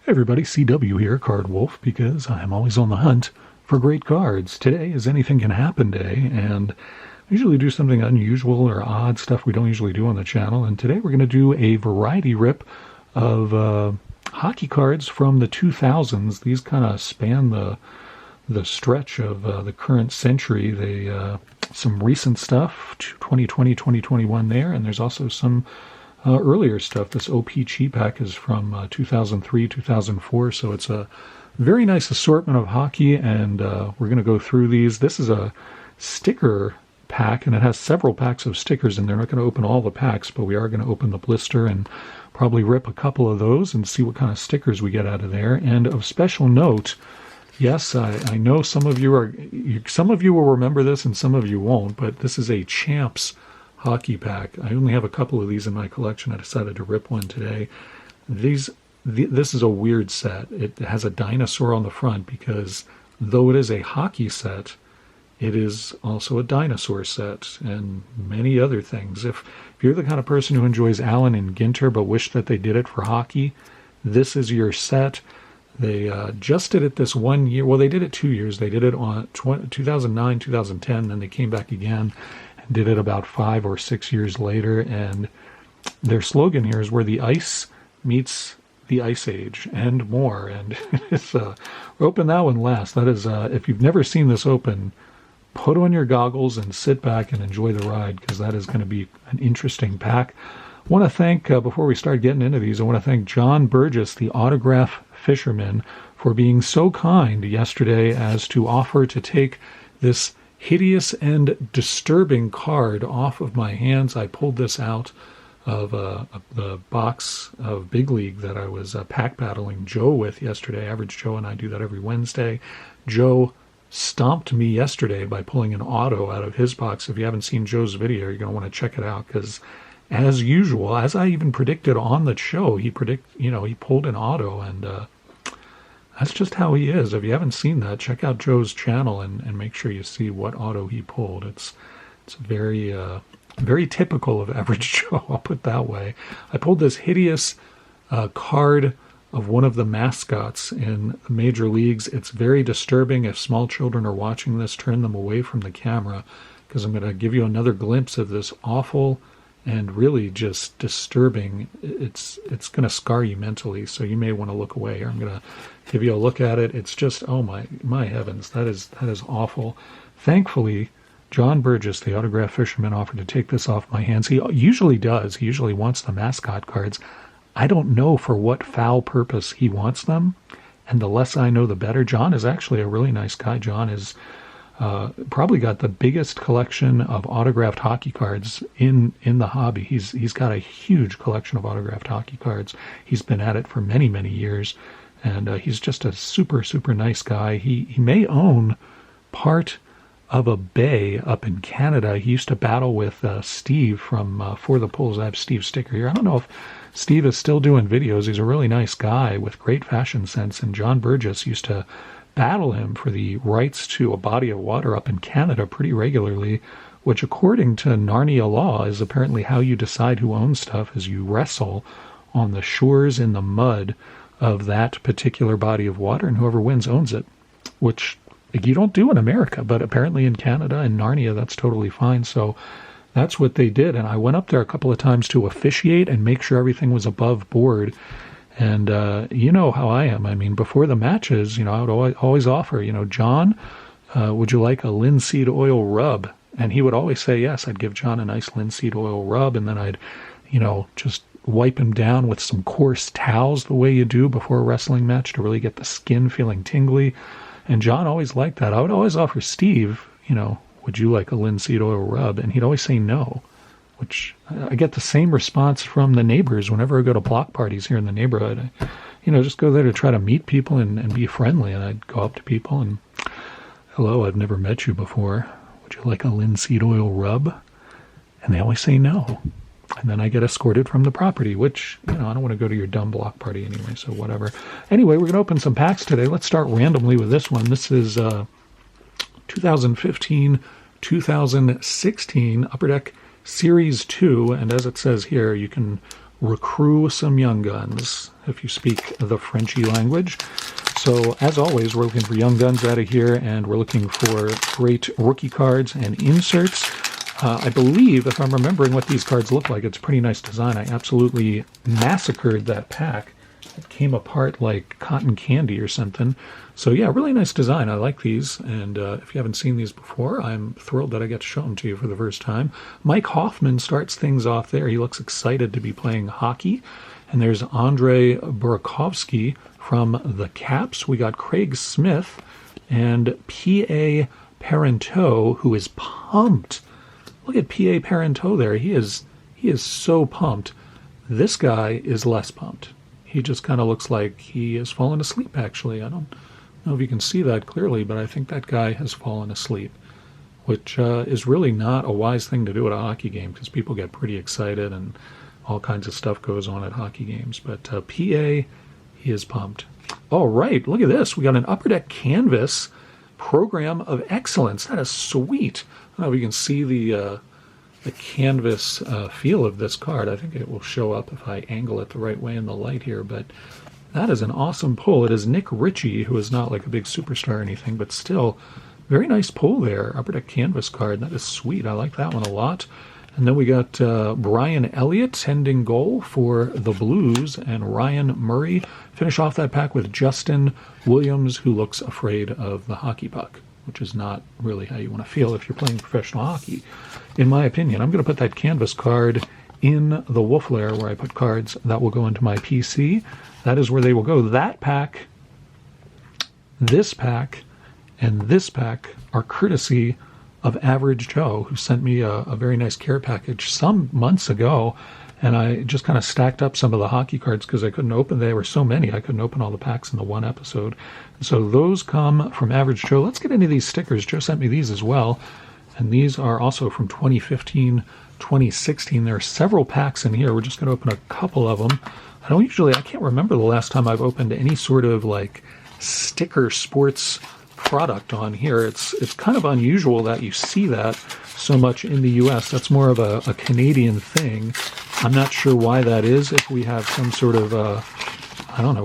Hey everybody, CW here, Card Wolf, because I'm always on the hunt for great cards. Today is Anything Can Happen Day, and I usually do something unusual or odd stuff we don't usually do on the channel, and today we're going to do a variety rip of hockey cards from the 2000s. These kind of span the stretch of the current century. They some recent stuff, 2020, 2021 there, and there's also some earlier stuff. This OPC pack is from 2003, 2004, so it's a very nice assortment of hockey, and we're going to go through these. This is a sticker pack, and it has several packs of stickers, and they're not going to open all the packs, but we are going to open the blister and probably rip a couple of those and see what kind of stickers we get out of there. And of special note, yes, I know some of you will remember this and some of you won't, but this is a Champs hockey pack. I only have a couple of these in my collection. I decided to rip one today. This is a weird set. It has a dinosaur on the front because though it is a hockey set, it is also a dinosaur set and many other things. If you're the kind of person who enjoys Allen and Ginter but wish that they did it for hockey, this is your set. They just did it this 1 year. Well, they did it 2 years. They did it on 2009, 2010, then they came back again and did it about 5 or 6 years later. And their slogan here is where the ice meets the ice age and more. And it's open that one last. That is, if you've never seen this open, put on your goggles and sit back and enjoy the ride, because that is going to be an interesting pack. I want to thank, before we start getting into these, I want to thank John Burgess, the autograph fisherman, for being so kind yesterday as to offer to take this hideous and disturbing card off of my hands. I pulled this out of the box of Big League that I was pack battling Joe with yesterday. Average Joe and I do that every Wednesday. Joe stomped me yesterday by pulling an auto out of his box. If you haven't seen Joe's video, you're going to want to check it out, because as usual, as I even predicted on the show, he pulled an auto, and that's just how he is. If you haven't seen that, check out Joe's channel and make sure you see what auto he pulled. It's very very typical of Average Joe, I'll put it that way. I pulled this hideous card of one of the mascots in the major leagues. It's very disturbing. If small children are watching this, turn them away from the camera, because I'm going to give you another glimpse of this awful and really just disturbing. It's going to scar you mentally, so you may want to look away. I'm going to give you a look at it. It's just, oh my heavens, that is awful. Thankfully, John Burgess, the autograph fisherman, offered to take this off my hands. He usually does. He usually wants the mascot cards. I don't know for what foul purpose he wants them, and the less I know, the better. John is actually a really nice guy. John is probably got the biggest collection of autographed hockey cards in the hobby. He's got a huge collection of autographed hockey cards. He's been at it for many, many years, and he's just a super, super nice guy. He may own part of a bay up in Canada. He used to battle with Steve from For the Pulls. I have Steve's sticker here. I don't know if Steve is still doing videos. He's a really nice guy with great fashion sense, and John Burgess used to battle him for the rights to a body of water up in Canada pretty regularly, which according to Narnia law is apparently how you decide who owns stuff, is you wrestle on the shores in the mud of that particular body of water, and whoever wins owns it, which you don't do in America, but apparently in Canada and Narnia that's totally fine. So that's what they did, and I went up there a couple of times to officiate and make sure everything was above board. And you know how I am. I mean, before the matches, I would always offer, John, would you like a linseed oil rub? And he would always say yes. I'd give John a nice linseed oil rub, and then I'd, just wipe him down with some coarse towels the way you do before a wrestling match to really get the skin feeling tingly. And John always liked that. I would always offer Steve, would you like a linseed oil rub? And he'd always say no, which I get the same response from the neighbors whenever I go to block parties here in the neighborhood. I, just go there to try to meet people and be friendly. And I'd go up to people and, hello, I've never met you before. Would you like a linseed oil rub? And they always say no. And then I get escorted from the property, which, I don't want to go to your dumb block party anyway, so whatever. Anyway, we're going to open some packs today. Let's start randomly with this one. This is 2015-2016 Upper Deck Series 2, and as it says here, you can recruit some young guns, if you speak the Frenchy language. So, as always, we're looking for young guns out of here, and we're looking for great rookie cards and inserts. I believe, if I'm remembering what these cards look like, it's a pretty nice design. I absolutely massacred that pack. It came apart like cotton candy or something. So yeah, really nice design. I like these, and if you haven't seen these before, I'm thrilled that I get to show them to you for the first time. Mike Hoffman starts things off there. He looks excited to be playing hockey. And there's Andrei Burakovsky from the Caps. We got Craig Smith and P.A. Parenteau, who is pumped. Look at P.A. Parenteau there. He is so pumped. This guy is less pumped. He just kind of looks like he has fallen asleep, actually. I don't know if you can see that clearly, but I think that guy has fallen asleep, which is really not a wise thing to do at a hockey game, because people get pretty excited and all kinds of stuff goes on at hockey games. But PA, he is pumped. All right, look at this. We got an Upper Deck Canvas Program of Excellence. That is sweet. I don't know if you can see the canvas feel of this card. I think it will show up if I angle it the right way in the light here, but that is an awesome pull. It is Nick Ritchie, who is not like a big superstar or anything, but still very nice pull there. Upper Deck Canvas card. That is sweet. I like that one a lot. And then we got Brian Elliott tending goal for the Blues, and Ryan Murray finish off that pack with Justin Williams, who looks afraid of the hockey puck, which is not really how you want to feel if you're playing professional hockey, in my opinion. I'm going to put that canvas card in the wolf lair where I put cards that will go into my PC. That is where they will go. That pack, this pack, and this pack are courtesy of Average Joe, who sent me a very nice care package some months ago, and I just kind of stacked up some of the hockey cards because I couldn't open. There were so many, I couldn't open all the packs in the one episode. And so those come from Average Joe. Let's get into these stickers. Joe sent me these as well, and these are also from 2015, 2016. There are several packs in here. We're just going to open a couple of them. I can't remember the last time I've opened any sort of like sticker sports product on here. It's kind of unusual that you see that so much in the U.S. That's more of a Canadian thing. I'm not sure why that is, if we have some sort of,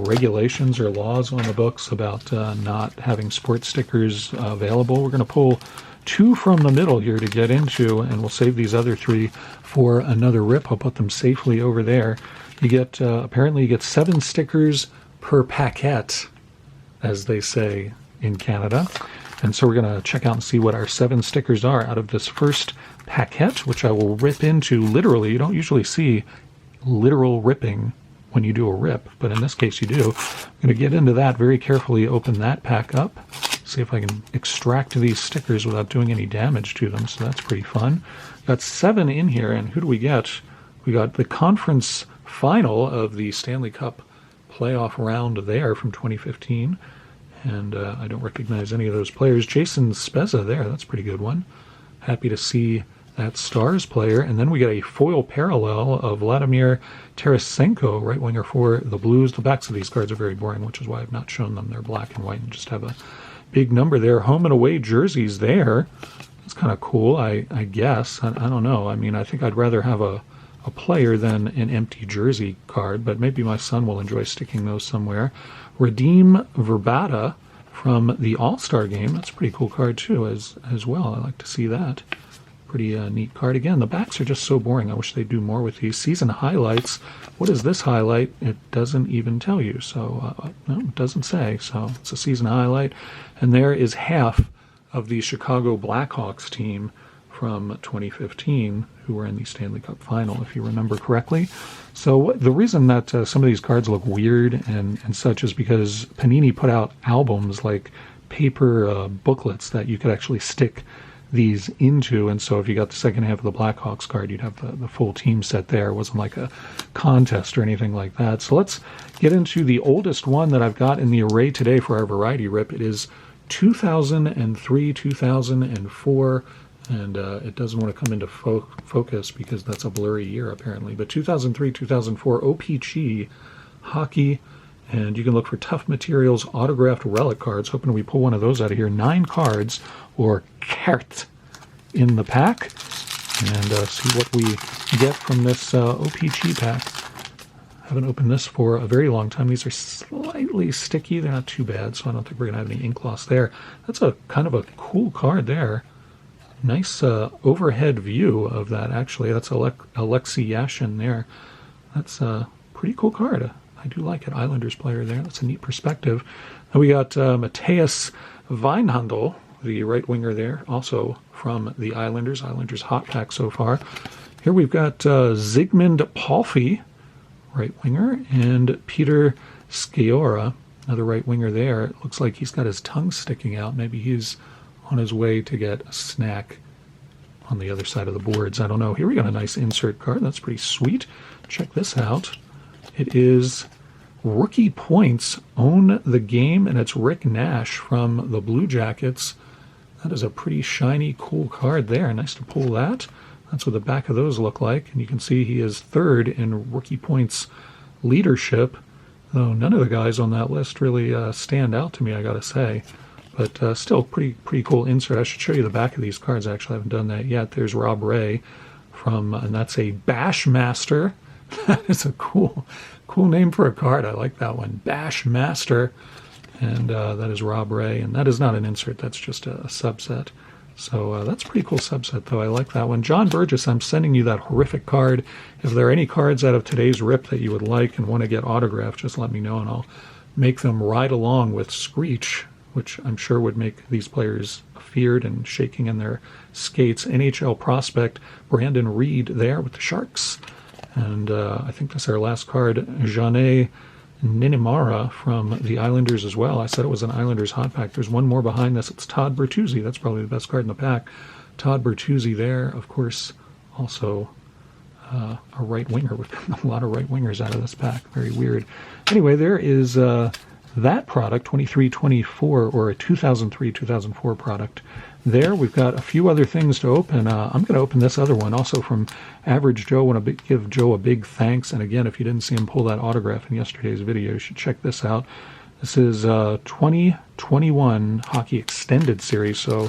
regulations or laws on the books about not having sports stickers available. We're going to pull two from the middle here to get into, and we'll save these other three for another rip. I'll put them safely over there. You get, apparently you get 7 stickers per paquette, as they say in Canada. And so we're going to check out and see what our 7 stickers are out of this first paquette, which I will rip into literally. You don't usually see literal ripping when you do a rip, but in this case you do. I'm going to get into that very carefully, open that pack up, see if I can extract these stickers without doing any damage to them, so that's pretty fun. Got 7 in here, and who do we get? We got the conference final of the Stanley Cup playoff round there from 2015. And I don't recognize any of those players. Jason Spezza there, that's a pretty good one. Happy to see that Stars player. And then we got a foil parallel of Vladimir Tarasenko, right winger for the Blues. The backs of these cards are very boring, which is why I've not shown them. They're black and white and just have a big number there. Home and away jerseys there. That's kind of cool, I guess. I don't know. I mean, I think I'd rather have a player than an empty jersey card, but maybe my son will enjoy sticking those somewhere. Redeem Verbata from the All-Star game. That's a pretty cool card too, as well. I like to see that. Pretty neat card. Again, the backs are just so boring. I wish they'd do more with these. Season highlights. What is this highlight? It doesn't even tell you. So, no, it doesn't say. So it's a season highlight. And there is half of the Chicago Blackhawks team from 2015, who were in the Stanley Cup final, if you remember correctly. So the reason that some of these cards look weird and such is because Panini put out albums, like paper booklets that you could actually stick these into, and so if you got the second half of the Blackhawks card, you'd have the full team set there. It wasn't like a contest or anything like that. So let's get into the oldest one that I've got in the array today for our variety rip. It is 2003, 2004, and it doesn't want to come into focus because that's a blurry year apparently, but 2003, 2004 OPG hockey, and you can look for Tough Materials autographed relic cards. Hoping we pull one of those out of here. 9 cards, or cartes, in the pack, and see what we get from this OPG pack. Haven't opened this for a very long time. These are slightly sticky. They're not too bad, so I don't think we're going to have any ink loss there. That's a kind of a cool card there. Nice overhead view of that, actually. That's Alexei Yashin there. That's a pretty cool card. I do like it. Islanders player there. That's a neat perspective. And we got Matthias Weinhandel, the right winger there, also from the Islanders. Islanders hot pack so far. Here we've got Zygmunt Palffy, right winger, and Peter Sciorra, another right winger there. It looks like he's got his tongue sticking out. Maybe he's on his way to get a snack on the other side of the boards. I don't know. Here we got a nice insert card. That's pretty sweet. Check this out. It is Rookie Points Own the Game, and it's Rick Nash from the Blue Jackets. That is a pretty shiny, cool card there. Nice to pull that. That's what the back of those look like. And you can see he is third in Rookie Points leadership, though none of the guys on that list really stand out to me, I gotta say. But still, pretty cool insert. I should show you the back of these cards. I actually haven't done that yet. There's Rob Ray and that's a Bashmaster. That is a cool name for a card. I like that one, Bashmaster. And that is Rob Ray. And that is not an insert. That's just a subset. So that's a pretty cool subset, though. I like that one. John Burgess, I'm sending you that horrific card. If there are any cards out of today's rip that you would like and want to get autographed, just let me know, and I'll make them ride along with Screech, which I'm sure would make these players feared and shaking in their skates. NHL prospect Brandon Reed there with the Sharks. And I think that's our last card, Jeanne Ninimara from the Islanders as well. I said it was an Islanders hot pack. There's one more behind this. It's Todd Bertuzzi. That's probably the best card in the pack. Todd Bertuzzi there, of course, also a right winger. We've got a lot of right wingers out of this pack. Very weird. Anyway, there is that product, 23-24, or a 2003-2004 product. There, we've got a few other things to open. I'm going to open this other one, also from Average Joe. I want to give Joe a big thanks. And again, if you didn't see him pull that autograph in yesterday's video, you should check this out. This is 2021 Hockey Extended Series. So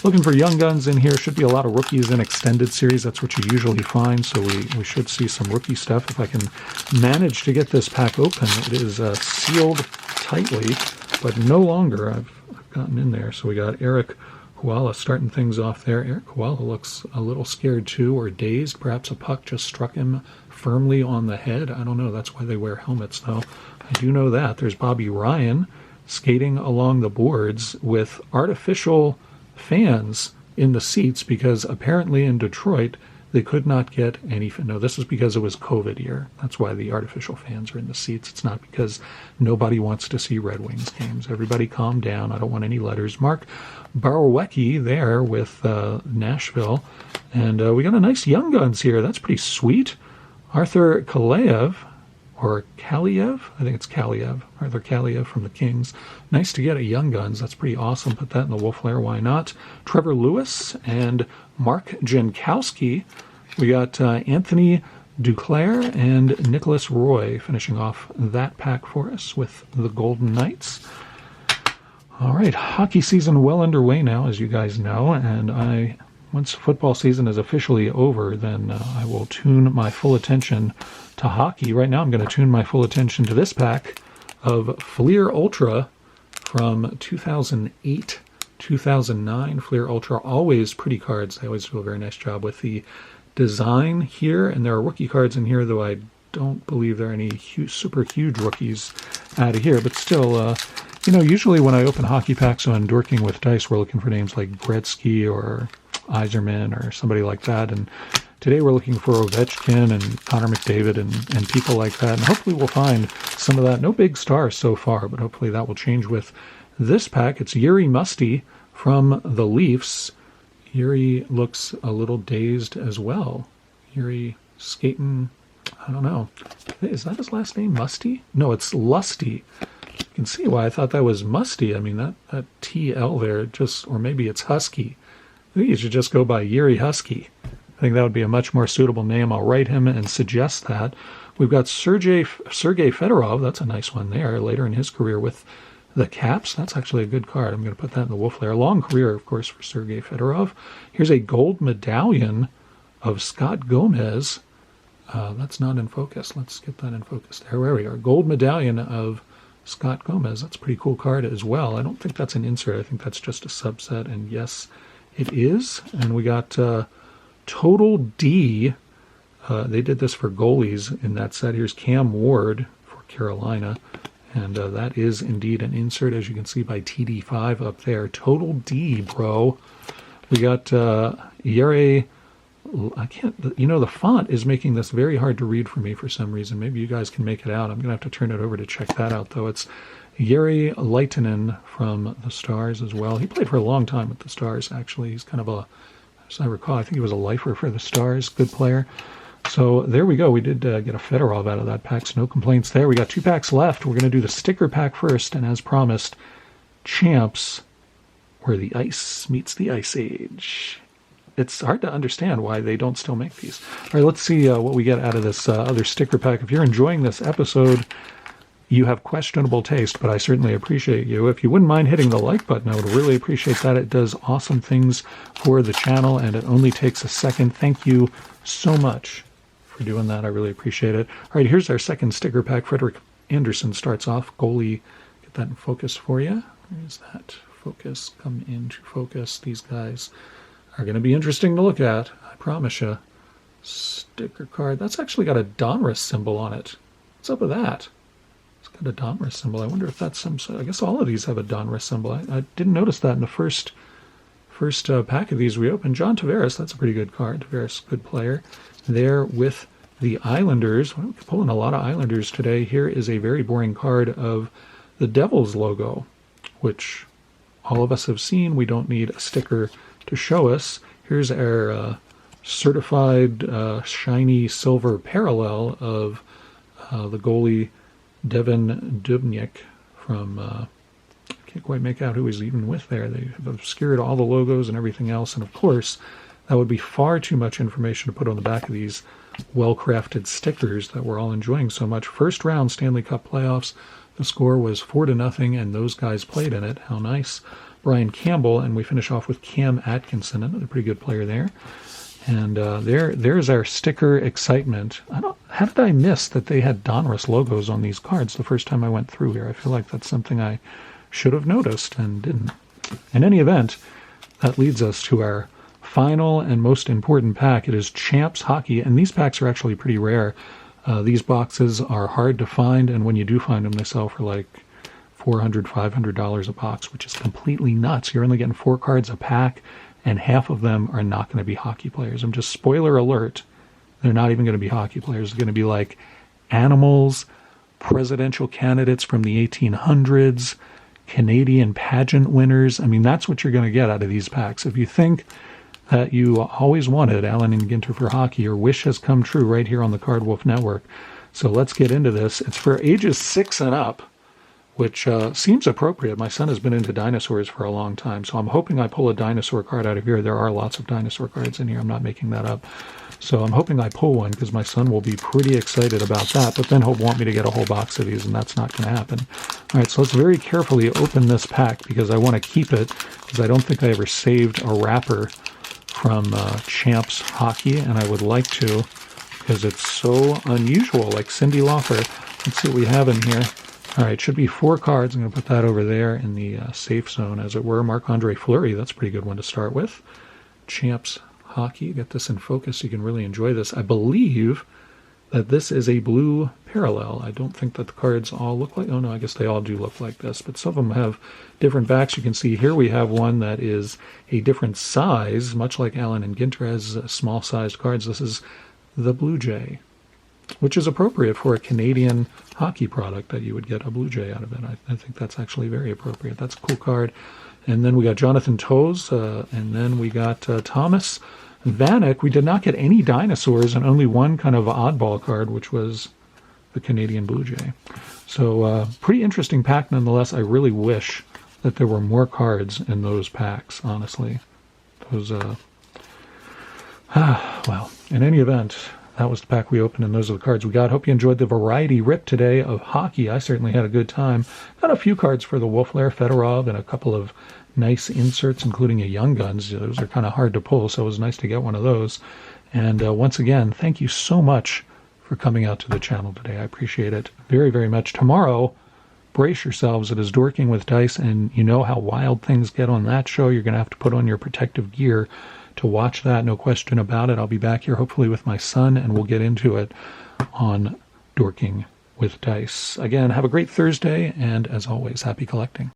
looking for young guns in here. Should be a lot of rookies in Extended Series. That's what you usually find. So we should see some rookie stuff. If I can manage to get this pack open, it is sealed tightly, but no longer. I've gotten in there. So we got Eric Koala starting things off there. Eric Koala looks a little scared too, or dazed. Perhaps a puck just struck him firmly on the head. I don't know. That's why they wear helmets, though. I do know that. There's Bobby Ryan skating along the boards with artificial fans in the seats because apparently in Detroit they could not get any. No, this is because it was COVID year. That's why the artificial fans are in the seats. It's not because nobody wants to see Red Wings games. Everybody calm down. I don't want any letters. Mark Barwecki there with Nashville. And we got a nice Young Guns here. That's pretty sweet. Arthur Kaliev, or Kaliev? I think it's Kaliev. Arthur Kaliev from the Kings. Nice to get a Young Guns. That's pretty awesome. Put that in the Wolf Lair. Why not? Trevor Lewis and Mark Jankowski. We got Anthony Duclair and Nicholas Roy finishing off that pack for us with the Golden Knights. All right, hockey season well underway now, as you guys know, and once football season is officially over, then I will tune my full attention to hockey. Right now I'm going to tune my full attention to this pack of Fleer Ultra from 2008, 2009. Fleer Ultra, always pretty cards. They always do a very nice job with the design here, and there are rookie cards in here, though I don't believe there are any super huge rookies out of here, but still, usually when I open hockey packs on Dorking with Dice, we're looking for names like Gretzky or Yzerman or somebody like that, and today we're looking for Ovechkin and Connor McDavid and people like that, and hopefully we'll find some of that. No big stars so far, but hopefully that will change with this pack. It's Yuri Musty from the Leafs. Yuri looks a little dazed as well. Yuri skating, I don't know. Is that his last name, Musty? No, it's Lusty. You can see why I thought that was Musty. I mean, that TL there, or maybe it's Husky. I think you should just go by Yuri Husky. I think that would be a much more suitable name. I'll write him and suggest that. We've got Sergei Fedorov. That's a nice one there. Later in his career with the Caps. That's actually a good card. I'm going to put that in the Wolf Lair. Long career, of course, for Sergei Fedorov. Here's a gold medallion of Scott Gomez. That's not in focus. Let's get that in focus. There we are. Gold medallion of Scott Gomez. That's a pretty cool card as well. I don't think that's an insert. I think that's just a subset. And yes, it is. And we got Total D. They did this for goalies in that set. Here's Cam Ward for Carolina. And that is indeed an insert, as you can see by TD5 up there. Total D, bro. We got Yere. I can't, the font is making this very hard to read for me for some reason. Maybe you guys can make it out. I'm going to have to turn it over to check that out, though. It's Jere Lehtinen from the Stars as well. He played for a long time with the Stars, actually. He's kind of a, as I recall, I think he was a lifer for the Stars. Good player. So there we go. We did get a Fedorov out of that pack, so no complaints there. We got 2 packs left. We're going to do the sticker pack first, and as promised, Champs, where the ice meets the Ice Age. It's hard to understand why they don't still make these. All right, let's see what we get out of this other sticker pack. If you're enjoying this episode, you have questionable taste, but I certainly appreciate you. If you wouldn't mind hitting the like button, I would really appreciate that. It does awesome things for the channel, and it only takes a second. Thank you so much for doing that. I really appreciate it. All right, here's our second sticker pack. Frederick Anderson starts off. Goalie, get that in focus for you. Where's that? Focus, come into focus. These guys are going to be interesting to look at, I promise you. Sticker card. That's actually got a Donruss symbol on it. What's up with that? It's got a Donruss symbol. I wonder if that's some... I guess all of these have a Donruss symbol. I didn't notice that in the first pack of these we opened. John Tavares, that's a pretty good card. Tavares, good player. There with the Islanders. We're pulling a lot of Islanders today. Here is a very boring card of the Devils logo, which all of us have seen. We don't need a sticker to show us. Here's our certified shiny silver parallel of the goalie Devin Dubnyk from, I can't quite make out who he's even with there. They have obscured all the logos and everything else, and of course that would be far too much information to put on the back of these well-crafted stickers that we're all enjoying so much. First round Stanley Cup playoffs, the score was 4-0, and those guys played in it. How nice. Brian Campbell, and we finish off with Cam Atkinson, another pretty good player there. And there's our sticker excitement. How did I miss that they had Donruss logos on these cards the first time I went through here? I feel like that's something I should have noticed and didn't. In any event, that leads us to our final and most important pack. It is Champs Hockey, and these packs are actually pretty rare. These boxes are hard to find, and when you do find them, they sell for like $400, $500 a box, which is completely nuts. You're only getting 4 cards a pack, and half of them are not going to be hockey players. I'm just, spoiler alert, they're not even going to be hockey players. They're going to be like animals, presidential candidates from the 1800s, Canadian pageant winners. I mean, that's what you're going to get out of these packs. If you think that you always wanted Allen and Ginter for hockey, your wish has come true right here on the Card Wolf Network. So let's get into this. It's for ages 6 and up, which seems appropriate. My son has been into dinosaurs for a long time, so I'm hoping I pull a dinosaur card out of here. There are lots of dinosaur cards in here. I'm not making that up. So I'm hoping I pull one because my son will be pretty excited about that, but then he'll want me to get a whole box of these, and that's not going to happen. All right, so let's very carefully open this pack because I want to keep it because I don't think I ever saved a wrapper from Champs Hockey, and I would like to because it's so unusual, like Cindy Lauper. Let's see what we have in here. All right, should be 4 cards. I'm going to put that over there in the safe zone, as it were. Marc-Andre Fleury, that's a pretty good one to start with. Champs Hockey, get this in focus so you can really enjoy this. I believe that this is a blue parallel. I don't think that the cards all look like, oh no, I guess they all do look like this, but some of them have different backs. You can see here we have one that is a different size, much like Allen and Ginter has small-sized cards. This is the Blue Jay, which is appropriate for a Canadian hockey product that you would get a Blue Jay out of it. I think that's actually very appropriate. That's a cool card. And then we got Jonathan Toews, and then we got Thomas Vanek. We did not get any dinosaurs and only one kind of oddball card, which was the Canadian Blue Jay. So pretty interesting pack nonetheless. I really wish that there were more cards in those packs, honestly. Those, well, in any event, that was the pack we opened, and those are the cards we got. Hope you enjoyed the variety rip today of hockey. I certainly had a good time. Got a few cards for the Wolflair, Fedorov, and a couple of nice inserts, including a Young Guns. Those are kind of hard to pull, so it was nice to get one of those. And once again, thank you so much for coming out to the channel today. I appreciate it very, very much. Tomorrow, brace yourselves. It is Dorking with Dice, and you know how wild things get on that show. You're going to have to put on your protective gear to watch that, no question about it. I'll be back here hopefully with my son, and we'll get into it on Dorking with Dice. Again, have a great Thursday, and as always, happy collecting.